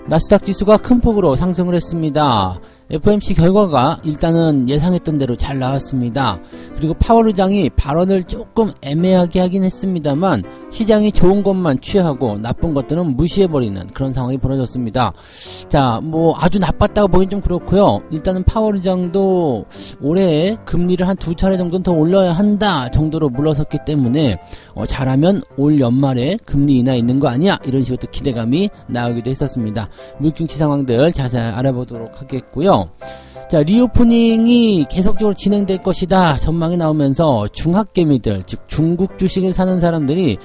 나스닥 지수가 큰 폭으로 상승을 했습니다. FOMC 결과가 일단은 예상했던 대로 잘 나왔습니다. 그리고 파월 의장이 발언을 조금 애매하게 하긴 했습니다만 시장이 좋은 것만 취하고 나쁜 것들은 무시해버리는 그런 상황이 벌어졌습니다. 자, 뭐 아주 나빴다고 보긴 좀 그렇고요. 일단은 파월 의장도 올해 금리를 한 2차례 정도는 더 올려야 한다 정도로 물러섰기 때문에 잘하면 올 연말에 금리 인하 있는 거 아니야? 이런 식으로 또 기대감이 나오기도 했었습니다. 물증시 상황들 자세히 알아보도록 하겠고요. 자, 리오프닝이 계속적으로 진행될 것이다 전망이 나오면서 중학개미들, 즉 중국 주식을 사는 사람들이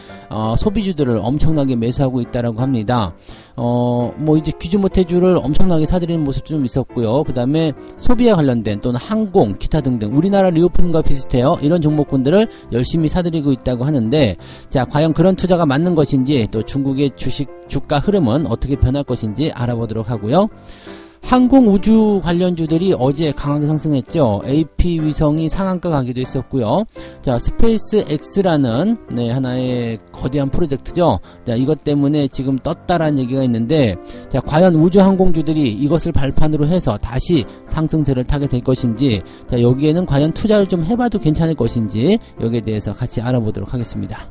소비주들을 엄청나게 매수하고 있다라고 합니다. 뭐 이제 귀주모태주를 엄청나게 사들이는 모습도 좀 있었고요. 그 다음에 소비와 관련된 또는 항공, 기타 등등 우리나라 리오프닝과 비슷해요. 이런 종목군들을 열심히 사들이고 있다고 하는데, 자, 과연 그런 투자가 맞는 것인지, 또 중국의 주식 주가 흐름은 어떻게 변할 것인지 알아보도록 하고요. 항공우주 관련주들이 어제 강하게 상승했죠. AP 위성이 상한가 가기도 했었고요. 자, 스페이스 X라는 하나의 거대한 프로젝트죠. 자, 이것 때문에 지금 떴다라는 얘기가 있는데, 자, 과연 우주항공주들이 이것을 발판으로 해서 다시 상승세를 타게 될 것인지, 자, 여기에는 과연 투자를 좀 해봐도 괜찮을 것인지, 여기에 대해서 같이 알아보도록 하겠습니다.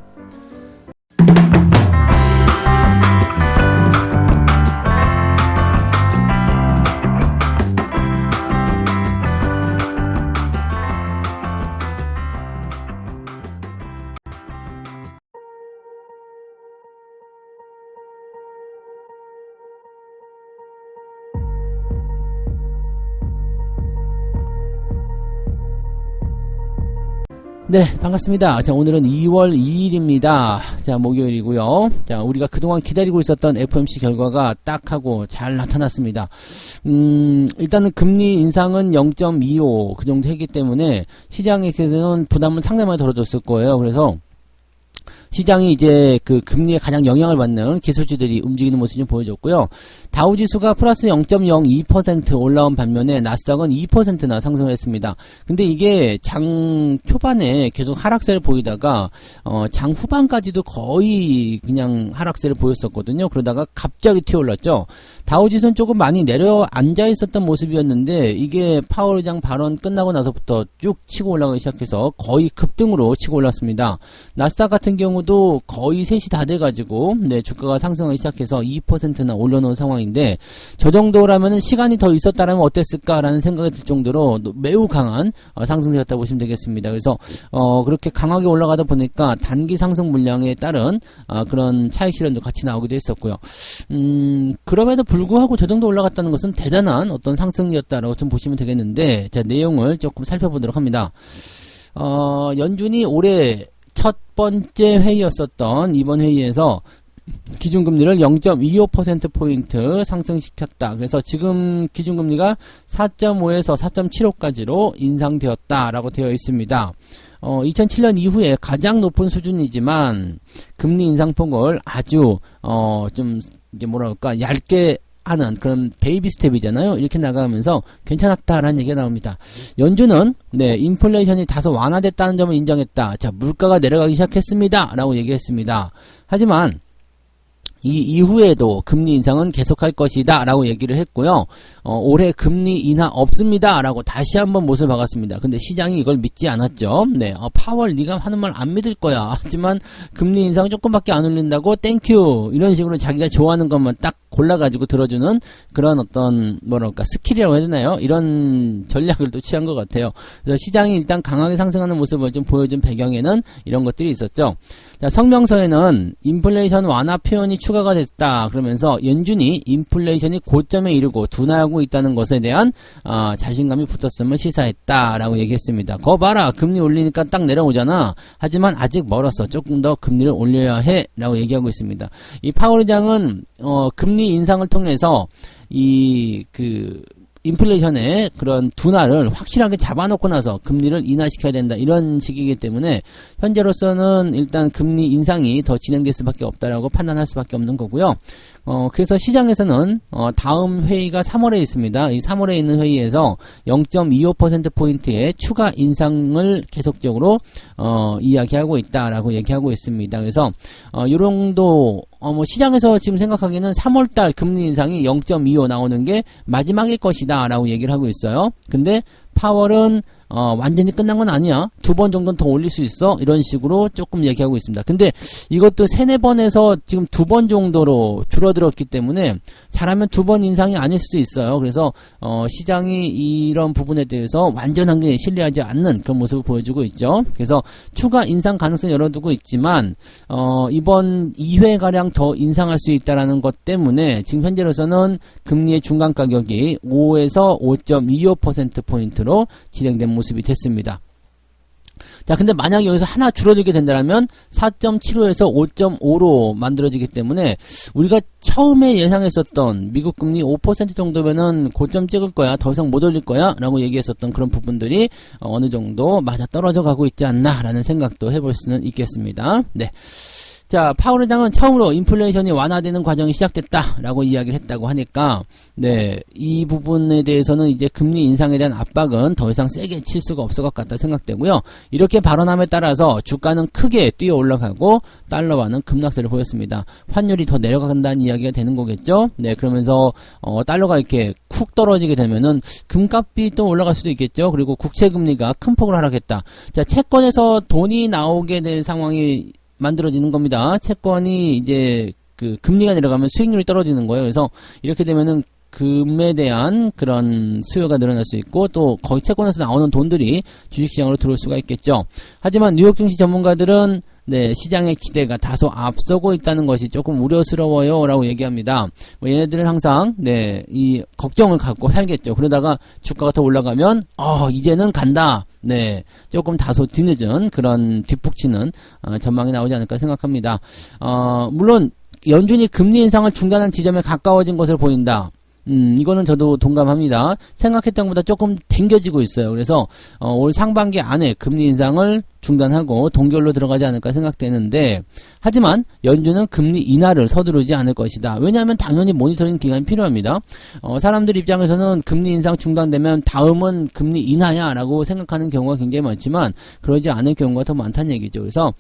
네, 반갑습니다. 자, 오늘은 2월 2일입니다. 자, 목요일이고요. 자, 우리가 그동안 기다리고 있었던 FOMC 결과가 딱 하고 잘 나타났습니다. 일단은 금리 인상은 0.25 그 정도 했기 때문에 시장에서는 부담은 상당히 많이 덜어졌을 거예요. 그래서 시장이 이제 그 금리에 가장 영향을 받는 기술주들이 움직이는 모습이 좀 보여줬고요. 다우지수가 플러스 0.02% 올라온 반면에 나스닥은 2%나 상승을 했습니다. 근데 이게 장 초반에 계속 하락세를 보이다가 장 후반까지도 거의 그냥 하락세를 보였었거든요. 그러다가 갑자기 튀어올랐죠. 다우지수는 조금 많이 내려앉아 있었던 모습이었는데 이게 파월 의장 발언 끝나고 나서부터 쭉 치고 올라가기 시작해서 거의 급등으로 치고 올랐습니다. 나스닥 같은 경우도 거의 3시 다 돼가지고 주가가 상승하기 시작해서 2%나 올려놓은 상황인데, 저 정도라면 시간이 더 있었다라면 어땠을까라는 생각이 들 정도로 매우 강한 상승세였다고 보시면 되겠습니다. 그래서 그렇게 강하게 올라가다 보니까 단기 상승 물량에 따른 그런 차익 실현도 같이 나오기도 했었고요. 그럼에도 불구하고 저 정도 올라갔다는 것은 대단한 어떤 상승이었다라고 좀 보시면 되겠는데, 자, 내용을 조금 살펴보도록 합니다. 연준이 올해 첫 번째 회의였었던 이번 회의에서 기준금리를 0.25%포인트 상승시켰다. 그래서 지금 기준금리가 4.5에서 4.75까지로 인상되었다라고 되어 있습니다. 2007년 이후에 가장 높은 수준이지만 금리 인상폭을 아주 좀 이제 뭐랄까 얇게 하는 그런 베이비 스텝이잖아요. 이렇게 나가면서 괜찮았다라는 얘기가 나옵니다. 연준은 인플레이션이 다소 완화됐다는 점을 인정했다. 자, 물가가 내려가기 시작했습니다 라고 얘기했습니다. 하지만 이 이후에도 금리 인상은 계속할 것이다 라고 얘기를 했고요. 올해 금리 인하 없습니다 라고 다시 한번 못을 박았습니다. 근데 시장이 이걸 믿지 않았죠. 파월 네가 하는 말 안 믿을 거야. 하지만 금리 인상 조금밖에 안 올린다고 땡큐 이런 식으로 자기가 좋아하는 것만 딱 골라가지고 들어주는 그런 어떤 뭐랄까 스킬이라고 해야 되나요? 이런 전략을 또 취한 것 같아요. 그래서 시장이 일단 강하게 상승하는 모습을 좀 보여준 배경에는 이런 것들이 있었죠. 자, 성명서에는 인플레이션 완화 표현이 추가가 됐다. 그러면서 연준이 인플레이션이 고점에 이르고 둔화하고 있다는 것에 대한 자신감이 붙었음을 시사했다라고 얘기했습니다. 거 봐라. 금리 올리니까 딱 내려오잖아. 하지만 아직 멀었어. 조금 더 금리를 올려야 해. 라고 얘기하고 있습니다. 이 파월 의장은 금리 인상을 통해서 인플레이션의 그런 둔화를 확실하게 잡아놓고 나서 금리를 인하시켜야 된다 이런 식이기 때문에 현재로서는 일단 금리 인상이 더 진행될 수밖에 없다라고 판단할 수밖에 없는 거고요. 그래서 시장에서는 다음 회의가 3월에 있습니다. 이 3월에 있는 회의에서 0.25%포인트의 추가 인상을 계속적으로 이야기하고 있다라고 얘기하고 있습니다. 그래서 요정도 뭐 시장에서 지금 생각하기에는 3월달 금리 인상이 0.25 나오는 게 마지막일 것이다 라고 얘기를 하고 있어요. 근데 파월은 완전히 끝난 건 아니야. 2번 정도는 더 올릴 수 있어. 이런 식으로 조금 얘기하고 있습니다. 근데 이것도 3-4번에서 지금 2번 정도로 줄어들었기 때문에 잘하면 2번 인상이 아닐 수도 있어요. 그래서 시장이 이런 부분에 대해서 완전하게 신뢰하지 않는 그런 모습을 보여주고 있죠. 그래서 추가 인상 가능성을 열어두고 있지만 이번 2회가량 더 인상할 수 있다는 것 때문에 지금 현재로서는 금리의 중간 가격이 5에서 5.25%포인트로 진행된 모습이 됐습니다. 자, 근데 만약에 여기서 하나 줄어들게 된다면 4.75에서 5.5로 만들어지기 때문에 우리가 처음에 예상했었던 미국 금리 5% 정도면은 고점 찍을 거야, 더 이상 못 올릴 거야 라고 얘기했었던 그런 부분들이 어느 정도 맞아 떨어져 가고 있지 않나 라는 생각도 해볼 수는 있겠습니다. 네. 자, 파월 의장은 처음으로 인플레이션이 완화되는 과정이 시작됐다라고 이야기를 했다고 하니까, 네, 이 부분에 대해서는 이제 금리 인상에 대한 압박은 더 이상 세게 칠 수가 없을 것 같다 생각되고요. 이렇게 발언함에 따라서 주가는 크게 뛰어 올라가고 달러와는 급락세를 보였습니다. 환율이 더 내려간다는 이야기가 되는 거겠죠? 네, 그러면서 달러가 이렇게 쿡 떨어지게 되면은 금값이 또 올라갈 수도 있겠죠. 그리고 국채 금리가 큰 폭으로 하락했다. 자, 채권에서 돈이 나오게 될 상황이 만들어지는 겁니다. 채권이 이제 그 금리가 내려가면 수익률이 떨어지는 거예요. 그래서 이렇게 되면은 금에 대한 그런 수요가 늘어날 수 있고 또 거의 채권에서 나오는 돈들이 주식시장으로 들어올 수가 있겠죠. 하지만 뉴욕 증시 전문가들은 네, 시장의 기대가 다소 앞서고 있다는 것이 조금 우려스러워요 라고 얘기합니다. 뭐 얘네들은 항상 네, 이 걱정을 갖고 살겠죠. 그러다가 주가가 더 올라가면 이제는 간다. 네, 조금 다소 뒤늦은 그런 뒷북치는 전망이 나오지 않을까 생각합니다. 물론 연준이 금리 인상을 중단한 지점에 가까워진 것으로 보인다. 이거는 저도 동감합니다. 생각했던 것보다 조금 당겨지고 있어요. 그래서 올 상반기 안에 금리 인상을 중단하고 동결로 들어가지 않을까 생각되는데, 하지만 연준은 금리 인하를 서두르지 않을 것이다. 왜냐하면 당연히 모니터링 기간이 필요합니다. 사람들 입장에서는 금리 인상 중단되면 다음은 금리 인하야 라고 생각하는 경우가 굉장히 많지만 그러지 않을 경우가 더 많다는 얘기죠. 그래서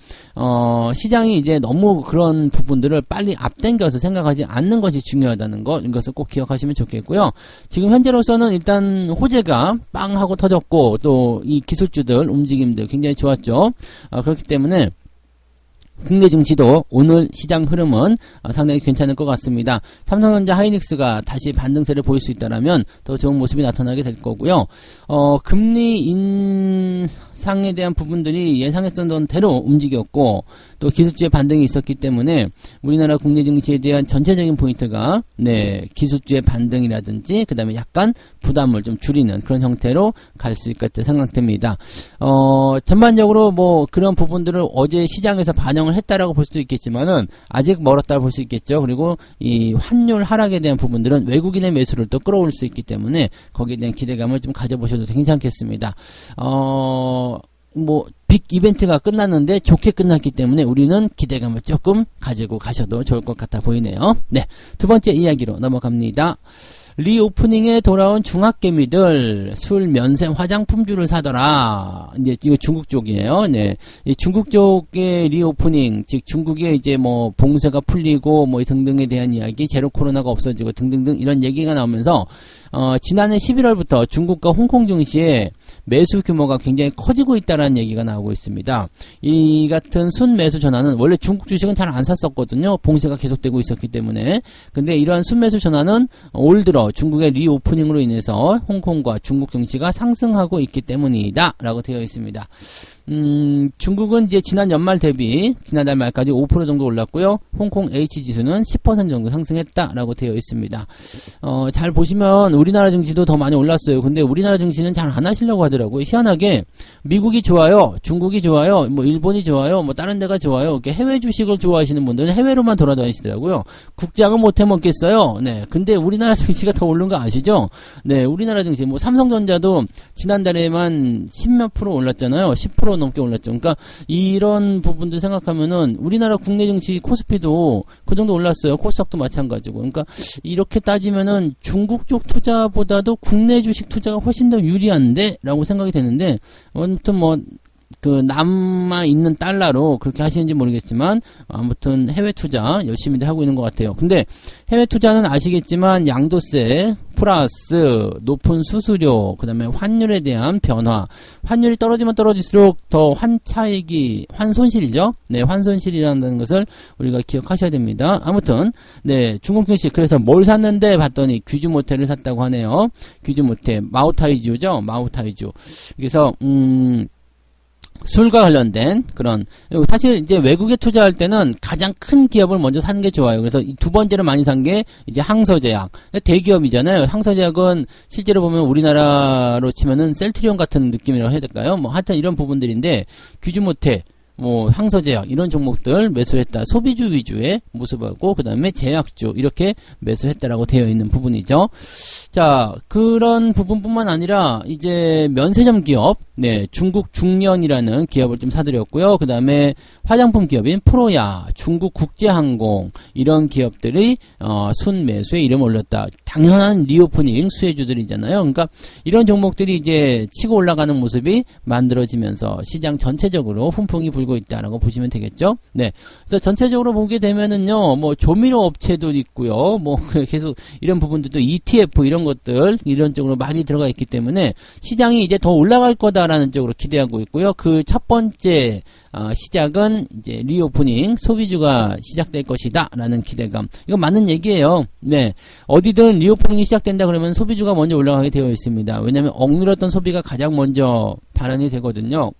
시장이 이제 너무 그런 부분들을 빨리 앞당겨서 생각하지 않는 것이 중요하다는 것, 이것을 꼭 기억하시면 좋겠고요. 지금 현재로서는 일단 호재가 빵 하고 터졌고 또 이 기술주들 움직임들 굉장히 좋았죠. 그렇기 때문에 국내 증시도 오늘 시장 흐름은 상당히 괜찮을 것 같습니다. 삼성전자, 하이닉스가 다시 반등세를 보일 수 있다라면 더 좋은 모습이 나타나게 될 거고요. 금리 인상에 대한 부분들이 예상했던 대로 움직였고 또 기술주의 반등이 있었기 때문에 우리나라 국내 증시에 대한 전체적인 포인트가 네, 기술주의 반등이라든지 그 다음에 약간 부담을 좀 줄이는 그런 형태로 갈 수 있을 것 생각됩니다. 전반적으로 뭐 그런 부분들을 어제 시장에서 반영을 했다라고 볼 수도 있겠지만은 아직 멀었다고 볼 수 있겠죠. 그리고 이 환율 하락에 대한 부분들은 외국인의 매수를 또 끌어올 수 있기 때문에 거기에 대한 기대감을 좀 가져보셔도 괜찮겠습니다. 빅 이벤트가 끝났는데 좋게 끝났기 때문에 우리는 기대감을 조금 가지고 가셔도 좋을 것 같아 보이네요. 네, 두 번째 이야기로 넘어갑니다. 리오프닝에 돌아온 중학개미들 술, 면세, 화장품주를 사더라. 이제 이거 중국 쪽이에요. 네, 이 중국 쪽의 리오프닝, 즉 중국의 이제 뭐 봉쇄가 풀리고 뭐 등등에 대한 이야기, 제로 코로나가 없어지고 등등등 이런 얘기가 나오면서 지난해 11월부터 중국과 홍콩 증시에 매수 규모가 굉장히 커지고 있다는 얘기가 나오고 있습니다. 이 같은 순매수 전환은 원래 중국 주식은 잘 안 샀었거든요. 봉쇄가 계속되고 있었기 때문에. 근데 이러한 순매수 전환은 올 들어 중국의 리오프닝으로 인해서 홍콩과 중국 증시가 상승하고 있기 때문이다 라고 되어 있습니다. 중국은 이제 지난 연말 대비 지난달 말까지 5% 정도 올랐고요. 홍콩 H지수는 10% 정도 상승했다라고 되어 있습니다. 잘 보시면 우리나라 증시도 더 많이 올랐어요. 근데 우리나라 증시는 잘 안 하시려고 하더라고요. 희한하게 미국이 좋아요, 중국이 좋아요, 뭐 일본이 좋아요, 뭐 다른 데가 좋아요. 이렇게 해외 주식을 좋아하시는 분들은 해외로만 돌아다니시더라고요. 국장은 못 해먹겠어요. 네, 근데 우리나라 증시가 더 오른 거 아시죠? 네, 우리나라 증시 뭐 삼성전자도 지난달에만 10몇 프로 올랐잖아요. 10% 10% 넘게 올랐죠. 그러니까 이런 부분들 생각하면은 우리나라 국내 증시 코스피도 그 정도 올랐어요. 코스닥도 마찬가지고. 그러니까 이렇게 따지면은 중국 쪽 투자보다도 국내 주식 투자가 훨씬 더 유리한데? 라고 생각이 되는데, 아무튼 남아있는 달러로 그렇게 하시는지 모르겠지만, 아무튼 해외 투자 열심히 하고 있는 것 같아요. 근데 해외 투자는 아시겠지만, 양도세, 플러스 높은 수수료, 그 다음에 환율에 대한 변화, 환율이 떨어지면 떨어질수록 더 환손실이죠. 네, 환손실이라는 것을 우리가 기억하셔야 됩니다. 아무튼, 네, 중국 증시, 그래서 뭘 샀는데 봤더니 귀주모텔을 샀다고 하네요. 귀주모텔, 마오타이주죠. 마오타이주. 그래서, 술과 관련된 그런, 사실 이제 외국에 투자할 때는 가장 큰 기업을 먼저 사는 게 좋아요. 그래서 두 번째로 많이 산 게 이제 항서제약. 대기업이잖아요. 항서제약은 실제로 보면 우리나라로 치면은 셀트리온 같은 느낌이라고 해야 될까요? 하여튼 이런 부분들인데, 귀주모테, 항서제약 이런 종목들 매수했다. 소비주 위주의 모습하고 그 다음에 제약주 이렇게 매수했다라고 되어 있는 부분이죠. 자, 그런 부분뿐만 아니라 이제 면세점 기업, 네, 중국 중련이라는 기업을 좀 사들였고요. 그 다음에 화장품 기업인 프로야, 중국 국제항공 이런 기업들이 순매수에 이름을 올렸다. 당연한 리오프닝 수혜주들이잖아요. 그러니까 이런 종목들이 이제 치고 올라가는 모습이 만들어지면서 시장 전체적으로 훈풍이 불고 있다라고 보시면 되겠죠. 네, 그래서 전체적으로 보게 되면은요, 조미료 업체도 있고요, 계속 이런 부분들도 ETF 이런 것들 이런 쪽으로 많이 들어가 있기 때문에 시장이 이제 더 올라갈 거다라는 쪽으로 기대하고 있고요. 그 첫 번째 시작은 이제 리오프닝 소비주가 시작될 것이다 라는 기대감. 이거 맞는 얘기예요. 네, 어디든 리오프닝이 시작된다 그러면 소비주가 먼저 올라가게 되어 있습니다. 왜냐하면 억눌렸던 소비가 가장 먼저 발현이 되거든요.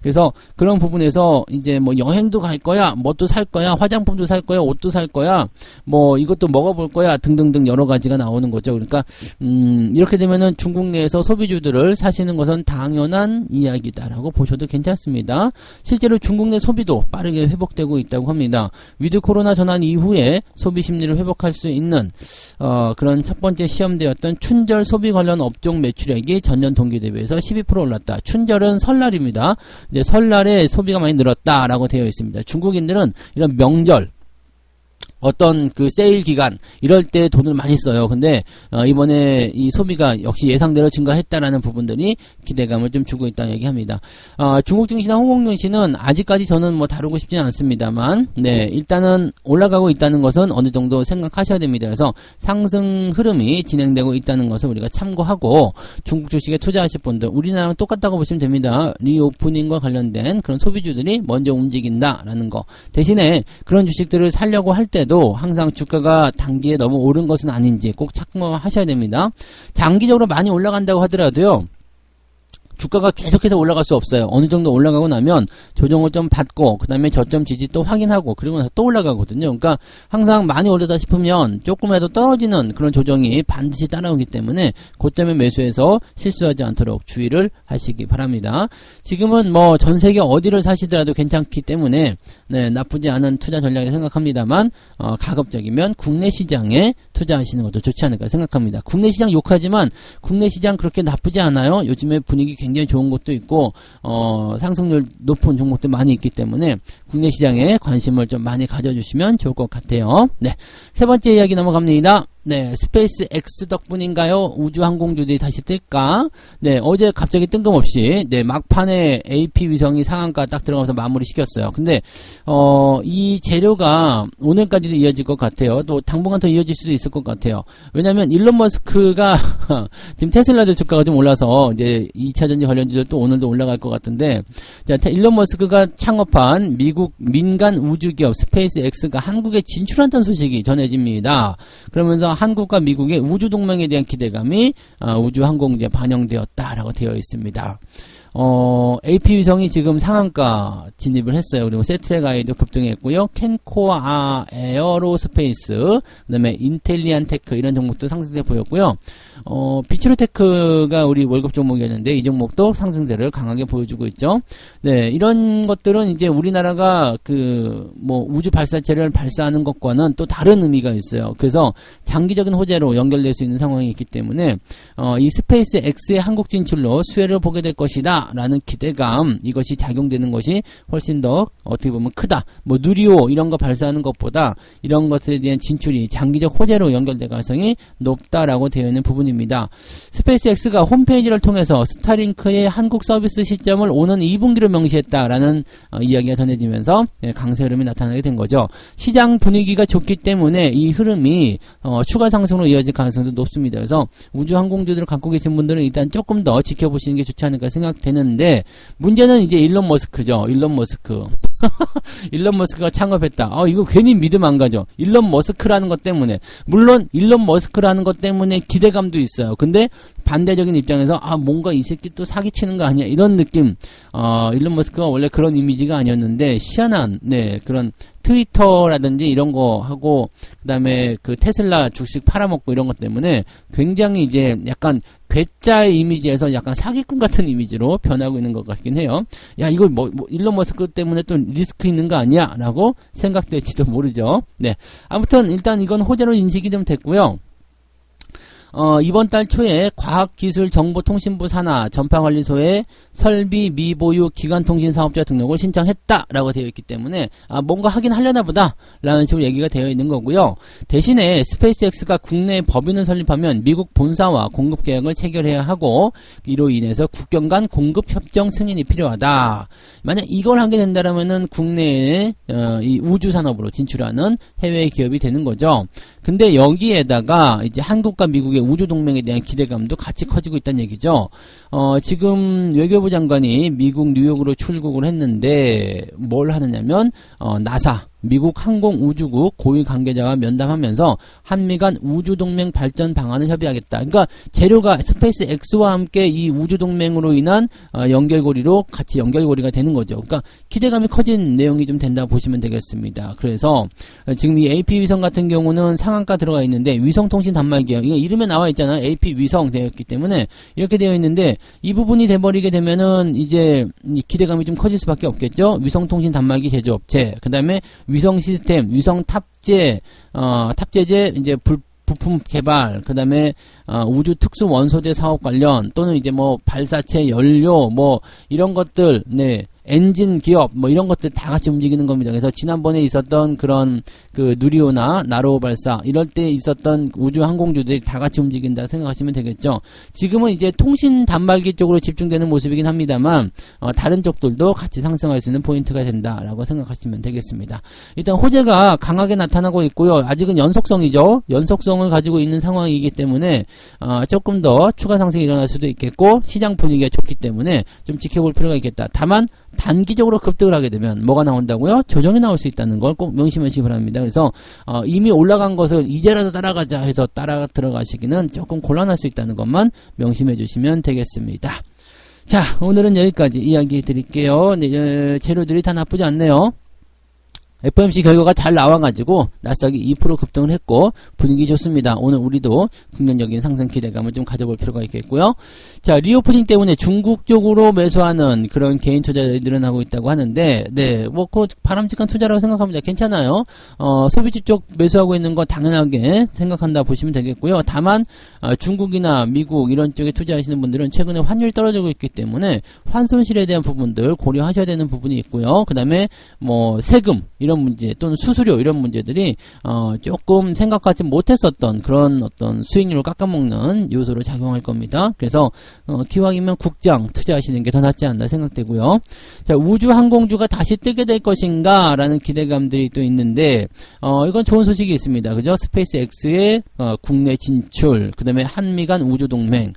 그래서 그런 부분에서 이제 여행도 갈 거야, 뭣도 살 거야, 화장품도 살 거야, 옷도 살 거야, 이것도 먹어볼 거야 등등등 여러 가지가 나오는 거죠. 그러니까 이렇게 되면은 중국 내에서 소비주들을 사시는 것은 당연한 이야기다라고 보셔도 괜찮습니다. 실제로 중국 내 소비도 빠르게 회복되고 있다고 합니다. 위드 코로나 전환 이후에 소비 심리를 회복할 수 있는 그런 첫 번째 시험되었던 춘절 소비 관련 업종 매출액이 전년 동기 대비해서 12% 올랐다. 춘절은 설날입니다. 이제 설날에 소비가 많이 늘었다라고 되어 있습니다. 중국인들은 이런 명절, 어떤 그 세일 기간 이럴 때 돈을 많이 써요. 근데 이번에 이 소비가 역시 예상대로 증가했다라는 부분들이 기대감을 좀 주고 있다는 얘기합니다. 중국 증시나 홍콩 증시는 아직까지 저는 다루고 싶지는 않습니다만, 네, 일단은 올라가고 있다는 것은 어느 정도 생각하셔야 됩니다. 그래서 상승 흐름이 진행되고 있다는 것을 우리가 참고하고 중국 주식에 투자하실 분들 우리나라랑 똑같다고 보시면 됩니다. 리오프닝과 관련된 그런 소비주들이 먼저 움직인다라는 거. 대신에 그런 주식들을 살려고 할 때도 항상 주가가 단기에 너무 오른 것은 아닌지 꼭 참고하셔야 됩니다. 장기적으로 많이 올라간다고 하더라도요, 주가가 계속해서 올라갈 수 없어요. 어느 정도 올라가고 나면 조정을 좀 받고 그 다음에 저점 지지 또 확인하고 그러고 나서 또 올라가거든요. 그러니까 항상 많이 오르다 싶으면 조금이라도 떨어지는 그런 조정이 반드시 따라오기 때문에 고점에 매수해서 실수하지 않도록 주의를 하시기 바랍니다. 지금은 전 세계 어디를 사시더라도 괜찮기 때문에 네, 나쁘지 않은 투자 전략이라고 생각합니다만 가급적이면 국내 시장에 투자하시는 것도 좋지 않을까 생각합니다. 국내 시장 욕하지만 국내 시장 그렇게 나쁘지 않아요. 요즘에 분위기 굉장히 좋은 곳도 있고 상승률 높은 종목도 많이 있기 때문에 국내 시장에 관심을 좀 많이 가져주시면 좋을 것 같아요. 네, 세 번째 이야기 넘어갑니다. 네, 스페이스 X 덕분인가요? 우주항공주들이 다시 뜰까? 네, 어제 갑자기 뜬금없이 네, 막판에 AP 위성이 상한가 딱 들어가면서 마무리 시켰어요. 근데 이 재료가 오늘까지도 이어질 것 같아요. 또 당분간 더 이어질 수도 있을 것 같아요. 왜냐면 일론 머스크가 지금 테슬라들 주가가 좀 올라서 이제 2차전지 관련주들 또 오늘도 올라갈 것 같은데, 자, 일론 머스크가 창업한 미국 민간 우주기업 스페이스 X가 한국에 진출한다는 소식이 전해집니다. 그러면서 한국과 미국의 우주동맹에 대한 기대감이 우주항공주에 반영되었다라고 되어 있습니다. AP 위성이 지금 상한가 진입을 했어요. 그리고 세트랙아이도 급등했고요. 캔코아 에어로스페이스, 그 다음에 인텔리안테크 이런 종목도 상승세 보였고요. 비츠로테크가 우리 월급 종목이었는데 이 종목도 상승세를 강하게 보여주고 있죠. 네, 이런 것들은 이제 우리나라가 우주 발사체를 발사하는 것과는 또 다른 의미가 있어요. 그래서 장기적인 호재로 연결될 수 있는 상황이 있기 때문에 이 스페이스 X의 한국 진출로 수혜를 보게 될 것이다 거다라는 기대감, 이것이 작용되는 것이 훨씬 더 어떻게 보면 크다. 뭐 누리호 이런 거 발사하는 것보다 이런 것에 대한 진출이 장기적 호재로 연결될 가능성이 높다라고 되어 있는 부분입니다. 스페이스X가 홈페이지를 통해서 스타링크의 한국 서비스 시점을 오는 2분기로 명시했다라는 이야기가 전해지면서 강세 흐름이 나타나게 된 거죠. 시장 분위기가 좋기 때문에 이 흐름이 추가 상승으로 이어질 가능성도 높습니다. 그래서 우주항공주들을 갖고 계신 분들은 일단 조금 더 지켜보시는 게 좋지 않을까 생각되는데, 문제는 이제 일론 머스크죠. 일론 머스크. 일론 머스크가 창업했다. 이거 괜히 믿음 안 가죠. 일론 머스크라는 것 때문에. 물론 일론 머스크라는 것 때문에 기대감도 있어요. 근데 반대적인 입장에서 뭔가 이 새끼 또 사기치는 거 아니야, 이런 느낌. 일론 머스크가 원래 그런 이미지가 아니었는데 희한한 그런 트위터라든지 이런 거 하고, 그 다음에 그 테슬라 주식 팔아먹고 이런 것 때문에 굉장히 이제 약간 괴짜의 이미지에서 약간 사기꾼 같은 이미지로 변하고 있는 것 같긴 해요. 야, 이거 뭐 일론 머스크 때문에 또 리스크 있는 거 아니야? 라고 생각될지도 모르죠. 네. 아무튼 일단 이건 호재로 인식이 좀 됐고요. 이번 달 초에 과학기술정보통신부 산하 전파관리소에 설비 미보유 기관통신사업자 등록을 신청했다라고 되어 있기 때문에 뭔가 하긴 하려나 보다 라는 식으로 얘기가 되어 있는 거고요. 대신에 스페이스X가 국내에 법인을 설립하면 미국 본사와 공급 계약을 체결해야 하고, 이로 인해서 국경 간 공급 협정 승인이 필요하다. 만약 이걸 하게 된다면은 국내에 이 우주 산업으로 진출하는 해외 기업이 되는 거죠. 근데 여기에다가 이제 한국과 미국의 우주 동맹에 대한 기대감도 같이 커지고 있다는 얘기죠. 지금 외교부 장관이 미국 뉴욕으로 출국을 했는데 뭘 하느냐면 나사, 미국 항공우주국 고위 관계자와 면담하면서 한미 간 우주동맹 발전 방안을 협의하겠다. 그러니까 재료가 스페이스 X와 함께 이 우주동맹으로 인한 연결고리로 같이 연결고리가 되는 거죠. 그러니까 기대감이 커진 내용이 좀 된다고 보시면 되겠습니다. 그래서 지금 이 AP 위성 같은 경우는 상한가 들어가 있는데 위성통신 단말기요. 이거 이름에 나와 있잖아요. AP 위성 되어 있기 때문에 이렇게 되어 있는데, 이 부분이 돼버리게 되면은 이제 기대감이 좀 커질 수밖에 없겠죠. 위성통신 단말기 제조업체, 그 다음에 위성 시스템, 위성 탑재, 탑재재 이제 부품 개발, 그 다음에 우주 특수 원소재 사업 관련, 또는 이제 뭐 발사체 연료 뭐 이런 것들, 엔진 기업 뭐 이런 것들 다 같이 움직이는 겁니다. 그래서 지난번에 있었던 그런 그 누리호나 나로호 발사 이럴 때 있었던 우주 항공주들이 다 같이 움직인다 생각하시면 되겠죠. 지금은 이제 통신 단말기 쪽으로 집중되는 모습이긴 합니다만 다른 쪽들도 같이 상승할 수 있는 포인트가 된다라고 생각하시면 되겠습니다. 일단 호재가 강하게 나타나고 있고요. 아직은 연속성이죠. 연속성을 가지고 있는 상황이기 때문에 조금 더 추가 상승이 일어날 수도 있겠고, 시장 분위기가 좋기 때문에 좀 지켜볼 필요가 있겠다. 다만 단기적으로 급등을 하게 되면 뭐가 나온다고요? 조정이 나올 수 있다는 걸 꼭 명심하시기 바랍니다. 그래서 이미 올라간 것을 이제라도 따라가자 해서 따라 들어가시기는 조금 곤란할 수 있다는 것만 명심해 주시면 되겠습니다. 자, 오늘은 여기까지 이야기 드릴게요. 재료들이 다 나쁘지 않네요. FOMC 결과가 잘 나와가지고 나스닥이 2% 급등을 했고 분위기 좋습니다. 오늘 우리도 긍정적인 상승 기대감을 좀 가져볼 필요가 있겠고요. 자, 리오프닝 때문에 중국 쪽으로 매수하는 그런 개인 투자자들이 늘어나고 있다고 하는데, 뭐 그 바람직한 투자라고 생각합니다. 괜찮아요. 소비주 쪽 매수하고 있는 거 당연하게 생각한다 보시면 되겠고요. 다만 중국이나 미국 이런 쪽에 투자하시는 분들은 최근에 환율이 떨어지고 있기 때문에 환손실에 대한 부분들 고려하셔야 되는 부분이 있고요. 그 다음에 뭐 세금 이런 문제 또는 수수료 이런 문제들이 조금 생각하지 못했었던 그런 어떤 수익률을 깎아먹는 요소로 작용할 겁니다. 그래서 기왕이면 국장 투자하시는 게 더 낫지 않나 생각되고요. 자, 우주항공주가 다시 뜨게 될 것인가 라는 기대감들이 또 있는데 이건 좋은 소식이 있습니다. 그죠? 스페이스X의 국내 진출, 그 다음에 한미 간 우주동맹,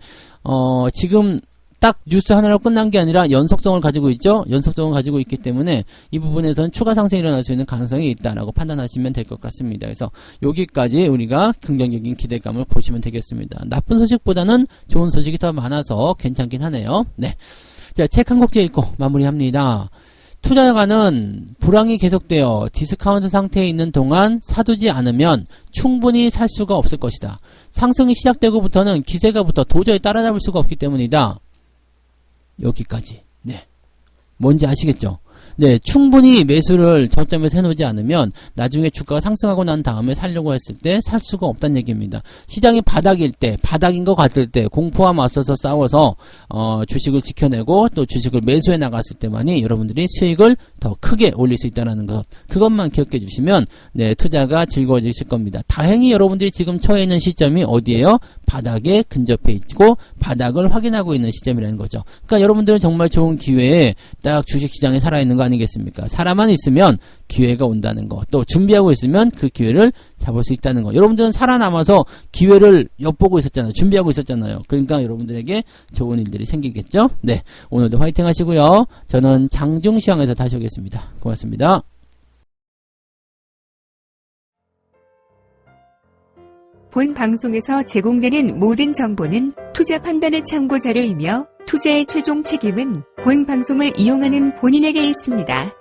지금 딱 뉴스 하나로 끝난 게 아니라 연속성을 가지고 있죠. 연속성을 가지고 있기 때문에 이 부분에서는 추가 상승이 일어날 수 있는 가능성이 있다라고 판단하시면 될 것 같습니다. 그래서 여기까지 우리가 긍정적인 기대감을 보시면 되겠습니다. 나쁜 소식보다는 좋은 소식이 더 많아서 괜찮긴 하네요. 네, 자, 책 한 곡째 읽고 마무리합니다. 투자가는 불황이 계속되어 디스카운트 상태에 있는 동안 사두지 않으면 충분히 살 수가 없을 것이다. 상승이 시작되고부터는 기세가부터 도저히 따라잡을 수가 없기 때문이다. 여기까지. 네. 뭔지 아시겠죠? 네, 충분히 매수를 저점에서 해놓지 않으면 나중에 주가가 상승하고 난 다음에 살려고 했을 때 살 수가 없다는 얘기입니다. 시장이 바닥일 때, 바닥인 것 같을 때 공포와 맞서서 싸워서 주식을 지켜내고 또 주식을 매수해 나갔을 때만이 여러분들이 수익을 더 크게 올릴 수 있다는 것, 그것만 기억해 주시면 네, 투자가 즐거워지실 겁니다. 다행히 여러분들이 지금 처해 있는 시점이 어디예요? 바닥에 근접해 있고 바닥을 확인하고 있는 시점이라는 거죠. 그러니까 여러분들은 정말 좋은 기회에 딱 주식시장에 살아있는 거 아니겠습니까? 살아만 있으면 기회가 온다는 거, 또 준비하고 있으면 그 기회를 잡을 수 있다는 거. 여러분들은 살아남아서 기회를 엿보고 있었잖아요. 준비하고 있었잖아요. 그러니까 여러분들에게 좋은 일들이 생기겠죠? 네, 오늘도 화이팅 하시고요. 저는 장중시황에서 다시 오겠습니다. 고맙습니다. 본 방송에서 제공되는 모든 정보는 투자 판단의 참고 자료이며 투자의 최종 책임은 본 방송을 이용하는 본인에게 있습니다.